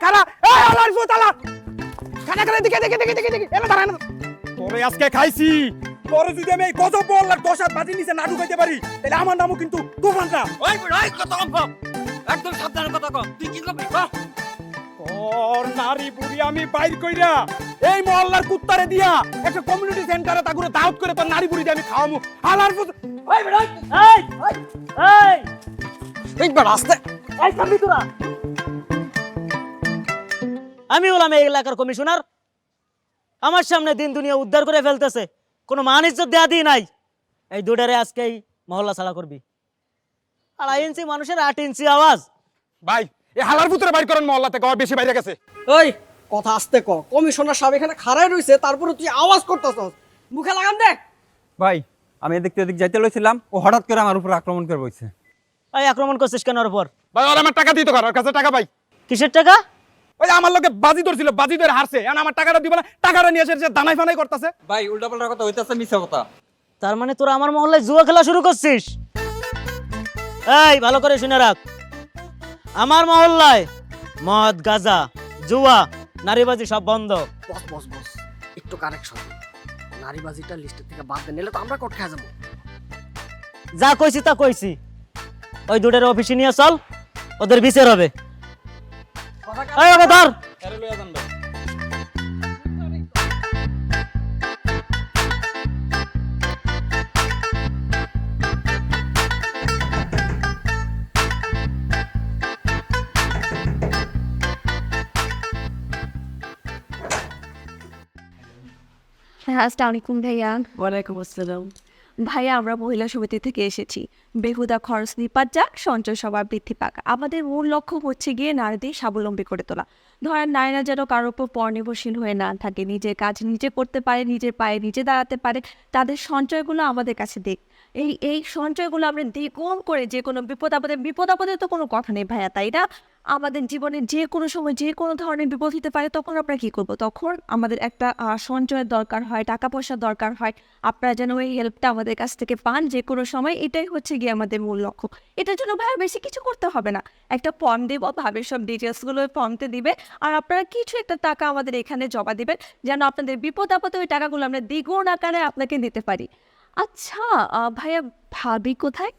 খারা এই আল্লাহর ফুতালা খানা খানা দিকে দিকে দিকে দিকে দিকে এনে দাঁড়ায় না তোরে আজকে খাইছি তোরে যদি আমি এই গজব বললার 10 হাত বাজি নিচে না ঢুকাইতে পারি তাহলে আমার নামও কিন্তু তুফান না ওই ওই কথা কম একদম সাবধানে কথা কম তুই কি করবি তোর নারী বুড়ি আমি বাইর কইরা এই মহল্লার কুত্তারে দিয়া একটা কমিউনিটি সেন্টারে তাগুরে দাওয়াত করে তোর নারী বুড়ি দিয়ে আমি খাওয়ামু আল্লাহর ফুত ওই বেটা এই এই একবার আস্তে এই সামনে তোরা আমি হলাম এই এলাকার কমিশনার আমার সামনে দিন দুনিয়া উদ্ধার করে ফেলতেছে কোনো মান ইজ্জত দেয়া দিই নাই এই দুটারে আজকেই মহল্লা ছাড়া করবি 2.5 ইঞ্চি মানুষের 8 ইঞ্চি আওয়াজ ভাই এই হালার ফুতরে বাইর করেন মহল্লা থেকে আর বেশি বাইরে গেছে ওই কথা আস্তে ক কমিশনার সাহেব এখানে খাড়াই রইছে তারপরে তুই আওয়াজ করতেছস মুখে লাগাম দে ভাই আমি এদিক থেকে যাইতে লইছিলাম ও হঠাৎ করে আমার উপর আক্রমণ করে বইছে এই আক্রমণ করছিস কেন ওর উপর ভাই আর আমার টাকা দিতে কর ওর কাছে টাকা পাই কিসের টাকা ওই আমার লোকে বাজি ধরছিল বাজি ধরে হারছে এখন আমার টাকাটা দিব না টাকাটা নিয়ে এসে দানাই ফানাই করতেছে ভাই উল্টাপাল্টা কথা হইতাছে মিছা কথা তার মানে তোরা আমার মহল্লায় জুয়া খেলা শুরু করছিস এই ভালো করে শুনে রাখ আমার মহল্লায় মদ গাঁজা জুয়া নারীবাজি সব বন্ধ বস বস বস একটু কারেকশন নারীবাজিটা লিস্টের থেকে বাদ দেন নিলে তো আমরা কোট খেয়ে যাবো যা কইছি তা কইছি ওই দুটার অফিসে নিয়ে চল ওদের বিচার হবে এই ওকে ধর আরে লইয়া যান ভাই হ্যাঁ আসসালামু আলাইকুম ভাইয়া ওয়ালাইকুম আসসালাম। ভাইয়া আমরা মহিলা সমিতি থেকে এসেছি বেহুদা খরচ নিপাত যাক সঞ্চয় সবার বৃদ্ধি পাক আমাদের মূল লক্ষ্য হচ্ছে গিয়ে নারীদের স্বাবলম্বী করে তোলা ধরেন নারীরা যেন কারোর উপর পরনির্ভরশীল হয়ে না থাকে নিজের কাজ নিজে করতে পারে নিজের পায়ে নিজে দাঁড়াতে পারে তাদের সঞ্চয়গুলো আমাদের কাছে দিক এই সঞ্চয়গুলো আমরা দ্বিগুণ করে যে কোনো বিপদ আপদে তো কোনো কথা নেই ভাইয়া তাই না আমাদের জীবনে যে কোনো সময় যে কোনো ধরনের বিপদ হতে পারে তখন আমরা কী করবো তখন আমাদের একটা সঞ্চয়ের দরকার হয় টাকা পয়সার দরকার হয় আপনারা যেন ওই হেল্পটা আমাদের কাছ থেকে পান যে কোনো সময় এটাই হচ্ছে গিয়ে আমাদের মূল লক্ষ্য এটার জন্য ভাইয়া বেশি কিছু করতে হবে না একটা ফর্ম দেবো ভাবের সব ডিটেলসগুলো ওই ফর্মতে দিবে আর আপনারা কিছু একটা টাকা আমাদের এখানে জমা দিবেন যেন আপনাদের বিপদ আপদে ওই টাকাগুলো আমরা দ্বিগুণ আকারে আপনাকে দিতে পারি আচ্ছা ভাইয়া ভাবি কোথায়